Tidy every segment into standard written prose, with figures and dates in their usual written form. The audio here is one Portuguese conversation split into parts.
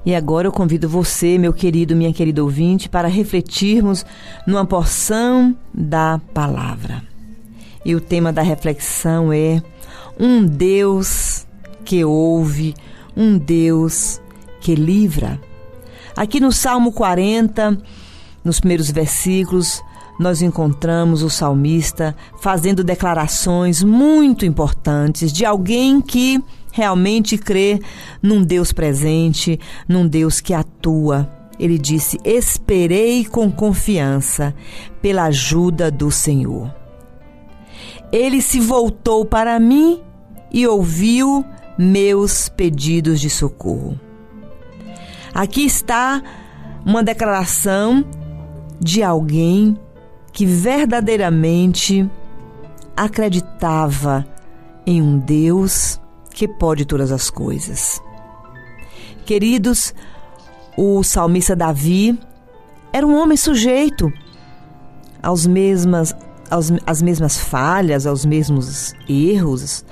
E agora eu convido você, meu querido, minha querida ouvinte, para refletirmos numa porção da palavra. E o tema da reflexão é um Deus que ouve, um Deus que livra. Aqui no Salmo 40, nos primeiros versículos, nós encontramos o salmista fazendo declarações muito importantes de alguém que realmente crê num Deus presente, num Deus que atua. Ele disse: esperei com confiança pela ajuda do Senhor. Ele se voltou para mim e ouviu meus pedidos de socorro. Aqui está uma declaração de alguém que verdadeiramente acreditava em um Deus que pode todas as coisas. Queridos, o salmista Davi era um homem sujeito às mesmas falhas, aos mesmos erros,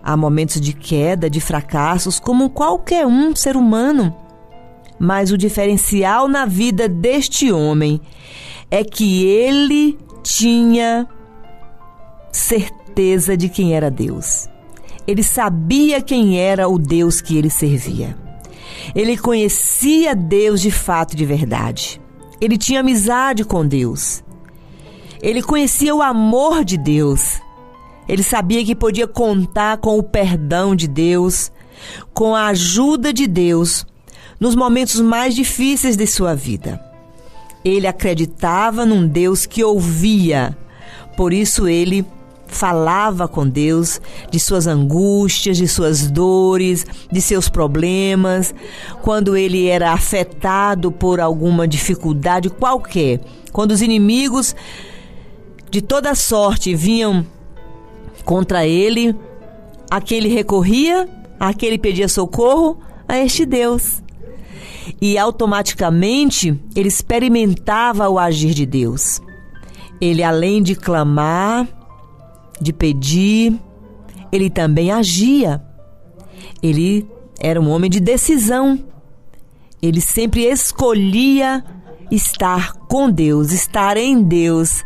a momentos de queda, de fracassos, como qualquer um ser humano. Mas o diferencial na vida deste homem é que ele tinha certeza de quem era Deus. Ele sabia quem era o Deus que ele servia. Ele conhecia Deus de fato e de verdade. Ele tinha amizade com Deus. Ele conhecia o amor de Deus. Ele sabia que podia contar com o perdão de Deus, com a ajuda de Deus nos momentos mais difíceis de sua vida. Ele acreditava num Deus que ouvia, por isso ele falava com Deus de suas angústias, de suas dores, de seus problemas, quando ele era afetado por alguma dificuldade qualquer, quando os inimigos de toda sorte vinham contra ele, a quem ele recorria, a quem ele pedia socorro, a este Deus. E automaticamente ele experimentava o agir de Deus. Ele, além de clamar, de pedir, ele também agia. Ele era um homem de decisão. Ele sempre escolhia estar com Deus, estar em Deus.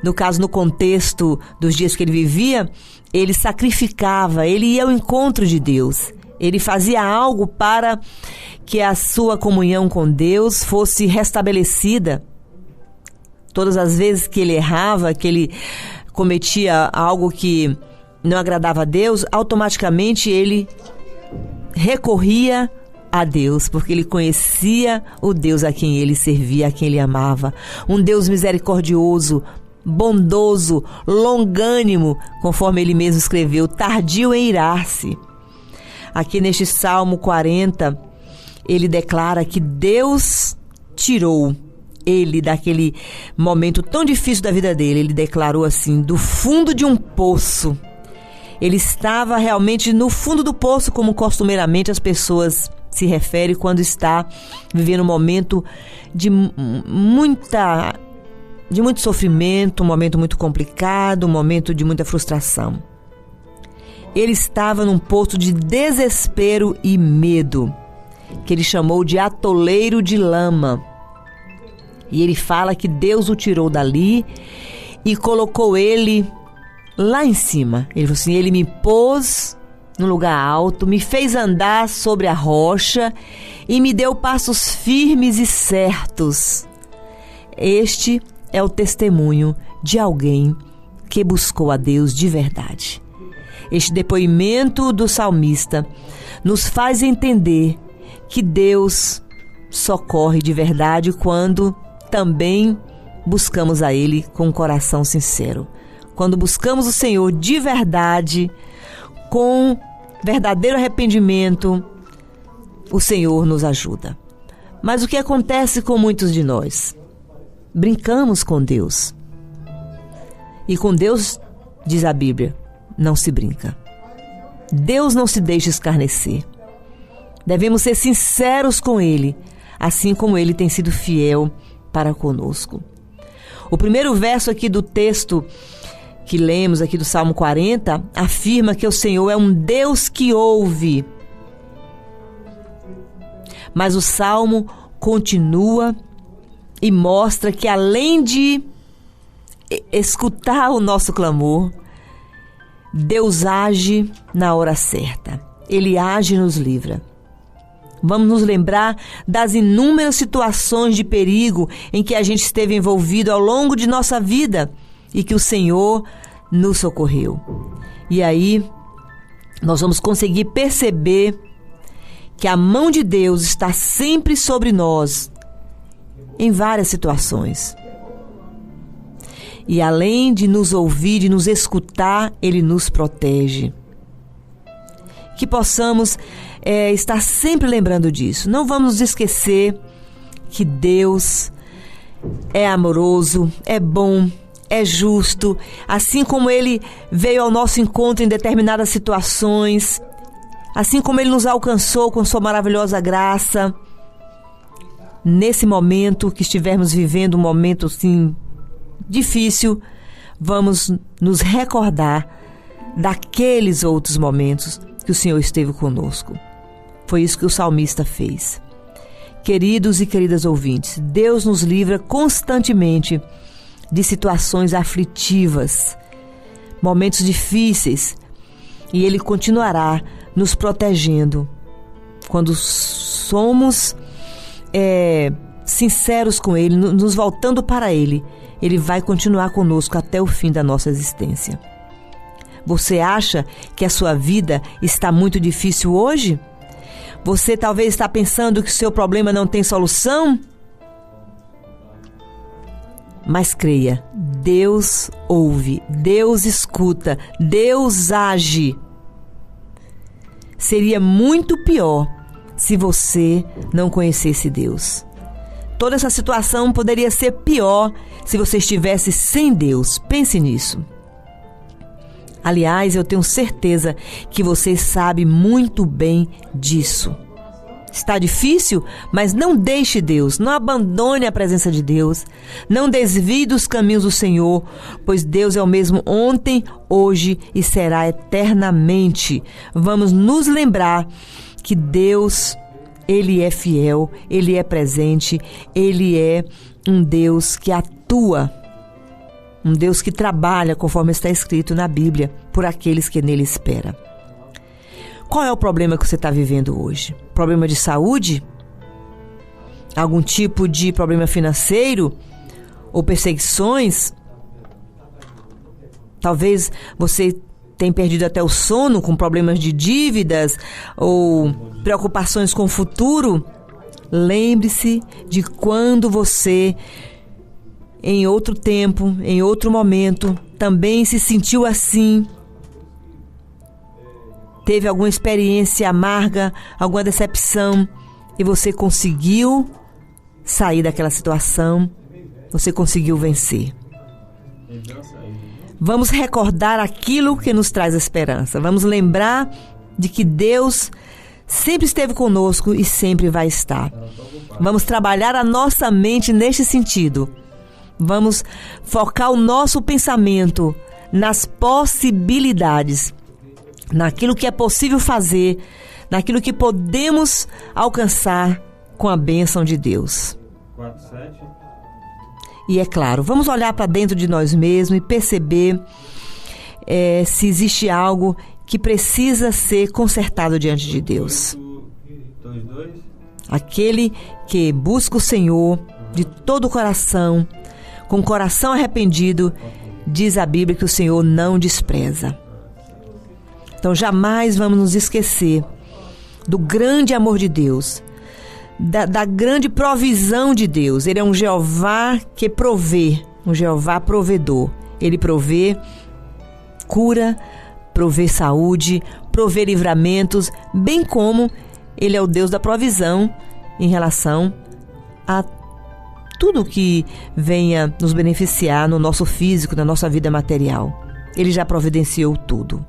No caso, no contexto dos dias que ele vivia, ele sacrificava, ele ia ao encontro de Deus. Ele fazia algo para que a sua comunhão com Deus fosse restabelecida. Todas as vezes que ele errava, que ele cometia algo que não agradava a Deus, automaticamente ele recorria a Deus, porque ele conhecia o Deus a quem ele servia, a quem ele amava. Um Deus misericordioso, bondoso, longânimo, conforme ele mesmo escreveu, tardio em irar-se. Aqui neste Salmo 40, ele declara que Deus tirou ele daquele momento tão difícil da vida dele. Ele declarou assim: do fundo de um poço. Ele estava realmente no fundo do poço, como costumeiramente as pessoas se referem quando está vivendo um momento de muito sofrimento, um momento muito complicado, um momento de muita frustração. Ele estava num poço de desespero e medo, que ele chamou de atoleiro de lama. E ele fala que Deus o tirou dali e colocou ele lá em cima. Ele falou assim: ele me pôs num lugar alto, me fez andar sobre a rocha e me deu passos firmes e certos. Este é o testemunho de alguém que buscou a Deus de verdade. Este depoimento do salmista nos faz entender que Deus socorre de verdade quando também buscamos a Ele com um coração sincero. Quando buscamos o Senhor de verdade, com verdadeiro arrependimento, o Senhor nos ajuda. Mas o que acontece com muitos de nós? Brincamos com Deus. E com Deus, diz a Bíblia, não se brinca. Deus não se deixa escarnecer. Devemos ser sinceros com Ele, assim como Ele tem sido fiel para conosco. O primeiro verso aqui do texto que lemos aqui do Salmo 40 afirma que o Senhor é um Deus que ouve. Mas o Salmo continua e mostra que, além de escutar o nosso clamor, Deus age na hora certa. Ele age e nos livra. Vamos nos lembrar das inúmeras situações de perigo em que a gente esteve envolvido ao longo de nossa vida e que o Senhor nos socorreu. E aí, nós vamos conseguir perceber que a mão de Deus está sempre sobre nós, em várias situações. E além de nos ouvir e nos escutar, Ele nos protege. Que possamos estar sempre lembrando disso. Não vamos nos esquecer que Deus é amoroso, é bom, é justo. Assim como Ele veio ao nosso encontro em determinadas situações, assim como Ele nos alcançou com sua maravilhosa graça, nesse momento que estivermos vivendo um momento assim difícil, vamos nos recordar daqueles outros momentos que o Senhor esteve conosco. Foi isso que o salmista fez. Queridos e queridas ouvintes, Deus nos livra constantemente de situações aflitivas, momentos difíceis, e Ele continuará nos protegendo. Quando somos sinceros com Ele, nos voltando para Ele, Ele vai continuar conosco até o fim da nossa existência. Você acha que a sua vida está muito difícil hoje? Você talvez está pensando que o seu problema não tem solução? Mas creia, Deus ouve, Deus escuta, Deus age. Seria muito pior se você não conhecesse Deus. Toda essa situação poderia ser pior se você estivesse sem Deus. Pense nisso. Aliás, eu tenho certeza que você sabe muito bem disso. Está difícil, mas não deixe Deus, não abandone a presença de Deus, não desvie dos caminhos do Senhor, pois Deus é o mesmo ontem, hoje e será eternamente. Vamos nos lembrar que Deus, Ele é fiel, Ele é presente, Ele é um Deus que atua, um Deus que trabalha conforme está escrito na Bíblia, por aqueles que nele esperam. Qual é o problema que você está vivendo hoje? Problema de saúde? Algum tipo de problema financeiro? Ou perseguições? Talvez você tenha perdido até o sono com problemas de dívidas ou preocupações com o futuro. Lembre-se de quando você, em outro tempo, em outro momento, também se sentiu assim. Teve alguma experiência amarga, alguma decepção, e você conseguiu sair daquela situação, você conseguiu vencer. Vamos recordar aquilo que nos traz esperança. Vamos lembrar de que Deus sempre esteve conosco e sempre vai estar. Vamos trabalhar a nossa mente neste sentido. Vamos focar o nosso pensamento nas possibilidades, naquilo que é possível fazer, naquilo que podemos alcançar com a bênção de Deus. 4:7. E é claro, vamos olhar para dentro de nós mesmos e perceber se existe algo que precisa ser consertado diante de Deus. 2:2. Aquele que busca o Senhor de todo o coração, com o coração arrependido, diz a Bíblia que o Senhor não despreza. Então jamais vamos nos esquecer do grande amor de Deus, da grande provisão de Deus. Ele é um Jeová que provê, um Jeová provedor. Ele provê cura, provê saúde, provê livramentos, bem como Ele é o Deus da provisão em relação a tudo que venha nos beneficiar no nosso físico, na nossa vida material. Ele já providenciou tudo.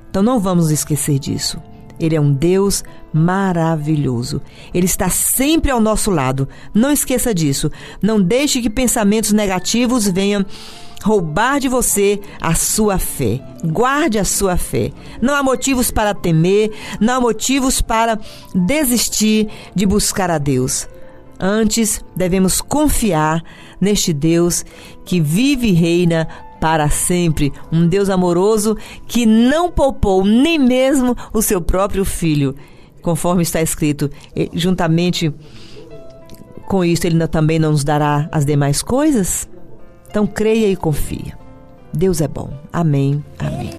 Então não vamos nos esquecer disso. Ele é um Deus maravilhoso. Ele está sempre ao nosso lado. Não esqueça disso. Não deixe que pensamentos negativos venham roubar de você a sua fé. Guarde a sua fé. Não há motivos para temer, não há motivos para desistir de buscar a Deus. Antes, devemos confiar neste Deus que vive e reina para sempre. Um Deus amoroso que não poupou nem mesmo o seu próprio Filho. Conforme está escrito, juntamente com isso, Ele também não nos dará as demais coisas? Então creia e confia. Deus é bom. Amém. Amém.